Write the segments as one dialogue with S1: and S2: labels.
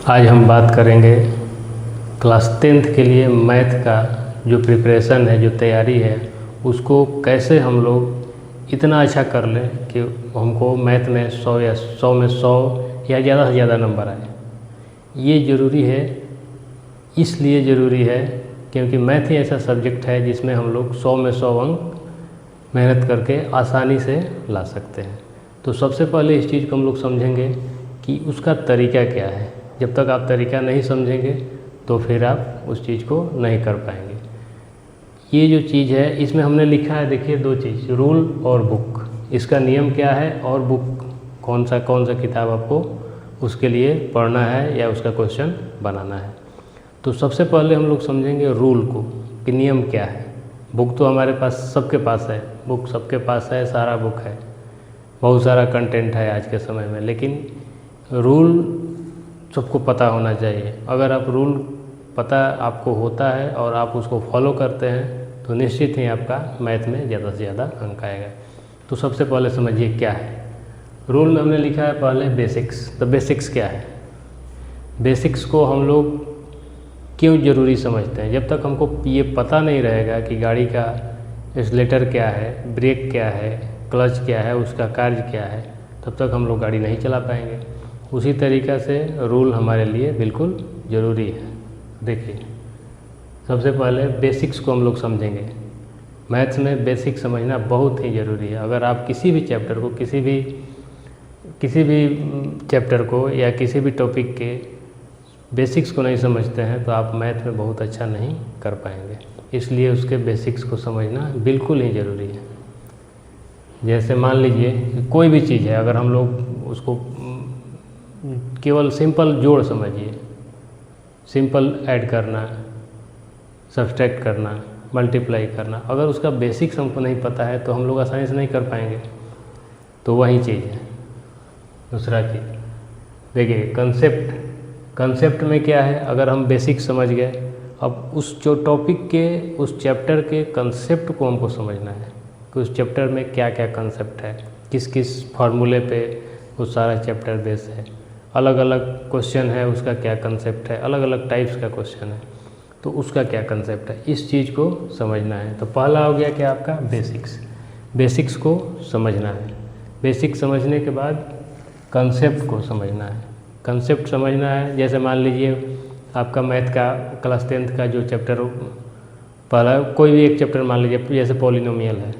S1: आज हम बात करेंगे क्लास 10th के लिए मैथ का जो प्रिपरेशन है, जो तैयारी है, उसको कैसे हम लोग इतना अच्छा कर लें कि हमको मैथ में 100 या 100 में 100 या ज़्यादा से ज़्यादा नंबर आए। ये ज़रूरी है, इसलिए ज़रूरी है क्योंकि मैथ ही ऐसा सब्जेक्ट है जिसमें हम लोग 100 में 100 अंक मेहनत करके आसानी से ला सकते हैं। तो सबसे पहले इस चीज़ को हम लोग समझेंगे कि उसका तरीका क्या है। जब तक आप तरीका नहीं समझेंगे तो फिर आप उस चीज़ को नहीं कर पाएंगे। ये जो चीज़ है इसमें हमने लिखा है, देखिए दो चीज़, रूल और बुक। इसका नियम क्या है और बुक कौन सा किताब आपको उसके लिए पढ़ना है या उसका क्वेश्चन बनाना है। तो सबसे पहले हम लोग समझेंगे रूल को कि नियम क्या है। बुक तो हमारे पास सबके पास है, बुक सबके पास है, सारा बुक है, बहुत सारा कंटेंट है आज के समय में, लेकिन रूल सबको पता होना चाहिए। अगर आप रूल पता आपको होता है और आप उसको फॉलो करते हैं तो निश्चित ही आपका मैथ में ज़्यादा से ज़्यादा अंक आएगा। तो सबसे पहले समझिए क्या है रूल में। हमने लिखा है पहले बेसिक्स। तो बेसिक्स क्या है? बेसिक्स को हम लोग क्यों ज़रूरी समझते हैं? जब तक हमको ये पता नहीं रहेगा कि गाड़ी का एक्सीलेटर क्या है, ब्रेक क्या है, क्लच क्या है, उसका कार्य क्या है, तब तक हम लोग गाड़ी नहीं चला पाएंगे। उसी तरीक़ा से रूल हमारे लिए बिल्कुल ज़रूरी है। देखिए सबसे पहले बेसिक्स को हम लोग समझेंगे। मैथ्स में बेसिक समझना बहुत ही ज़रूरी है। अगर आप किसी भी चैप्टर को, किसी भी चैप्टर को या किसी भी टॉपिक के बेसिक्स को नहीं समझते हैं तो आप मैथ में बहुत अच्छा नहीं कर पाएंगे। इसलिए उसके बेसिक्स को समझना बिल्कुल ही ज़रूरी है। जैसे मान लीजिए कोई भी चीज़ है, अगर हम लोग उसको केवल सिंपल जोड़ समझिए, सिंपल ऐड करना, सब्सट्रैक्ट करना, मल्टीप्लाई करना, अगर उसका बेसिक्स हमको नहीं पता है तो हम लोग आसानी से नहीं कर पाएंगे। तो वही चीज़ है। दूसरा चीज़ देखिए कंसेप्ट में क्या है, अगर हम बेसिक समझ गए, अब उस जो टॉपिक के, उस चैप्टर के कंसेप्ट को हमको समझना है कि उस चैप्टर में क्या क्या कंसेप्ट है, किस किस फार्मूले पे वो सारा चैप्टर बेस है, अलग अलग क्वेश्चन है उसका क्या कंसेप्ट है, अलग अलग टाइप्स का क्वेश्चन है तो उसका क्या कंसेप्ट है, इस चीज़ को समझना है। तो पहला हो गया कि आपका बेसिक्स को समझना है। बेसिक समझने के बाद कंसेप्ट को समझना है। कंसेप्ट समझना है, जैसे मान लीजिए आपका मैथ का क्लास 10th का जो चैप्टर पहला, कोई भी एक चैप्टर मान लीजिए, जैसे पॉलिनोमियल है।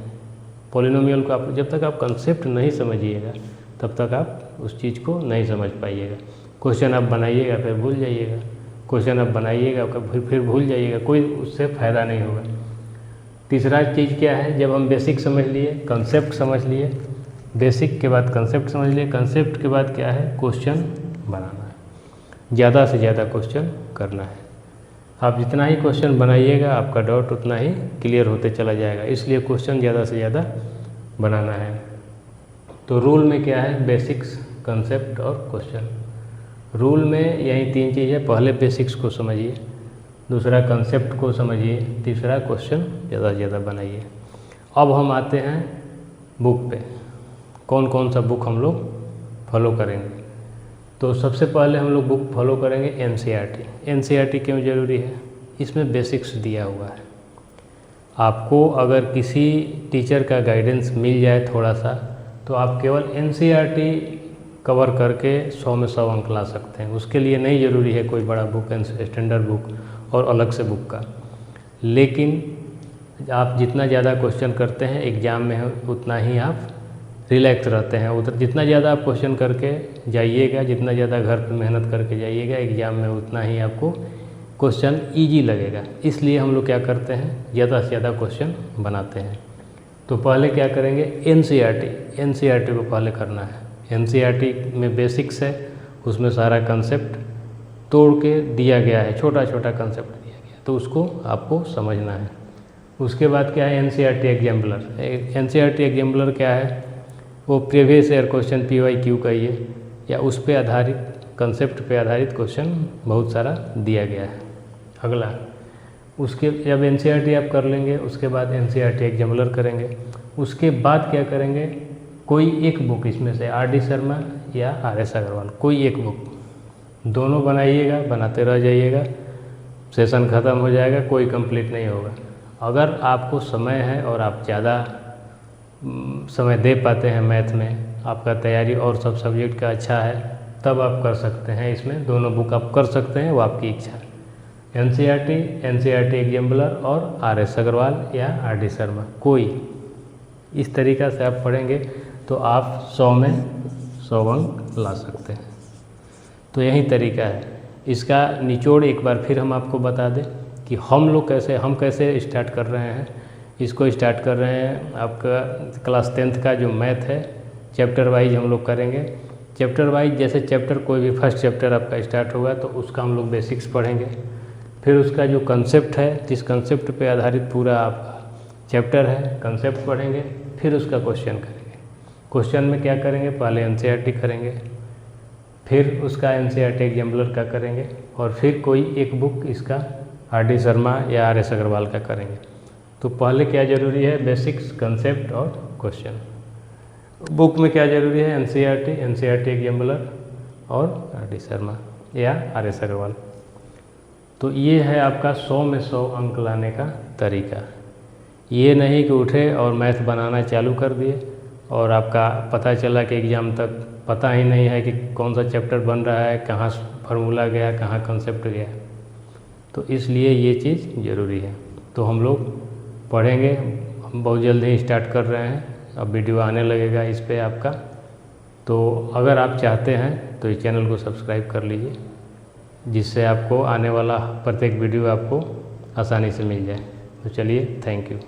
S1: पॉलिनोमियल को आप जब तक आप कंसेप्ट नहीं समझिएगा तब तक आप उस चीज़ को नहीं समझ पाइएगा। क्वेश्चन आप बनाइएगा फिर भूल जाइएगा, क्वेश्चन आप बनाइएगा फिर भूल जाइएगा, कोई उससे फ़ायदा नहीं होगा। तीसरा चीज़ क्या है, जब हम बेसिक समझ लिए, कंसेप्ट समझ लिए, बेसिक के बाद कंसेप्ट समझ लिए, कंसेप्ट के बाद क्या है, क्वेश्चन बनाना है। ज़्यादा से ज़्यादा क्वेश्चन करना है। आप जितना ही क्वेश्चन बनाइएगा आपका डाउट उतना ही क्लियर होते चला जाएगा। इसलिए क्वेश्चन ज़्यादा से ज़्यादा बनाना है। तो रूल में क्या है, बेसिक्स, कंसेप्ट और क्वेश्चन। रूल में यही तीन चीज़ है। पहले बेसिक्स को समझिए, दूसरा कंसेप्ट को समझिए, तीसरा क्वेश्चन ज़्यादा से ज़्यादा बनाइए। अब हम आते हैं बुक पे, कौन कौन सा बुक हम लोग फॉलो करेंगे। तो सबसे पहले हम लोग बुक फॉलो करेंगे एनसीईआरटी क्यों ज़रूरी है? इसमें बेसिक्स दिया हुआ है। आपको अगर किसी टीचर का गाइडेंस मिल जाए थोड़ा सा तो आप केवल एनसीईआरटी कवर करके 100 में 100 अंक ला सकते हैं। उसके लिए नहीं ज़रूरी है कोई बड़ा बुक, स्टैंडर्ड बुक और अलग से बुक का। लेकिन आप जितना ज़्यादा क्वेश्चन करते हैं एग्ज़ाम में उतना ही आप रिलैक्स रहते हैं। उधर जितना ज़्यादा आप क्वेश्चन करके जाइएगा, जितना ज़्यादा घर पर मेहनत करके जाइएगा एग्ज़ाम में, उतना ही आपको क्वेश्चन ईजी लगेगा। इसलिए हम लोग क्या करते हैं, ज़्यादा से ज़्यादा क्वेश्चन बनाते हैं। तो पहले क्या करेंगे, एनसीईआरटी को पहले करना है। एनसीईआरटी में बेसिक्स है, उसमें सारा कंसेप्ट तोड़ के दिया गया है, छोटा छोटा कंसेप्ट दिया गया, तो उसको आपको समझना है। उसके बाद क्या है, एनसीईआरटी एग्जाम्पलर। एनसीईआरटी एग्जाम्पलर क्या है, वो प्रीवियस ईयर क्वेश्चन PYQ का ही है, या उस पे आधारित, कंसेप्ट पे आधारित क्वेश्चन बहुत सारा दिया गया है। अगला, उसके जब एनसीईआरटी आप कर लेंगे उसके बाद एनसीईआरटी एग्जाम्पलर करेंगे। उसके बाद क्या करेंगे, कोई एक बुक इसमें से RD शर्मा या RS अग्रवाल, कोई एक बुक दोनों बनाइएगा, बनाते रह जाइएगा, सेशन ख़त्म हो जाएगा, कोई कंप्लीट नहीं होगा। अगर आपको समय है और आप ज़्यादा समय दे पाते हैं मैथ में, आपका तैयारी और सब सब्जेक्ट का अच्छा है, तब आप कर सकते हैं। इसमें दोनों बुक आप कर सकते हैं, वो आपकी इच्छा है। एनसीईआरटी एग्जाम्पलर और आर.एस. अग्रवाल या आर.डी. शर्मा, कोई इस तरीक़ा से आप पढ़ेंगे तो आप 100 में 100 अंक ला सकते हैं। तो यही तरीका है। इसका निचोड़ एक बार फिर हम आपको बता दें कि हम कैसे स्टार्ट कर रहे हैं। इसको स्टार्ट कर रहे हैं आपका क्लास 10th का जो मैथ है, चैप्टर वाइज हम लोग करेंगे। चैप्टर वाइज जैसे चैप्टर कोई भी फर्स्ट चैप्टर आपका स्टार्ट होगा तो उसका हम लोग बेसिक्स पढ़ेंगे। फिर उसका जो कंसेप्ट है, जिस कंसेप्ट पे आधारित पूरा आपका चैप्टर है, कंसेप्ट पढ़ेंगे। फिर उसका क्वेश्चन करेंगे। क्वेश्चन में क्या करेंगे, पहले एनसीईआरटी करेंगे, फिर उसका एनसीईआरटी एग्जाम्पलर का करेंगे, और फिर कोई एक बुक इसका आर.डी. शर्मा या आर.एस. अग्रवाल का करेंगे। तो पहले क्या ज़रूरी है, बेसिक्स, कंसेप्ट और क्वेश्चन। बुक में क्या ज़रूरी है, एनसीईआरटी एग्जाम्पलर और आर.डी. शर्मा या आर.एस. अग्रवाल। तो ये है आपका 100 में 100 अंक लाने का तरीका। ये नहीं कि उठे और मैथ बनाना चालू कर दिए और आपका पता चला कि एग्ज़ाम तक पता ही नहीं है कि कौन सा चैप्टर बन रहा है, कहाँ फार्मूला गया, कहाँ कंसेप्ट गया। तो इसलिए ये चीज़ ज़रूरी है। तो हम लोग पढ़ेंगे, हम बहुत जल्द ही स्टार्ट कर रहे हैं, अब वीडियो आने लगेगा इस पे आपका। तो अगर आप चाहते हैं तो इस चैनल को सब्सक्राइब कर लीजिए, जिससे आपको आने वाला प्रत्येक वीडियो आपको आसानी से मिल जाए। तो चलिए, थैंक यू।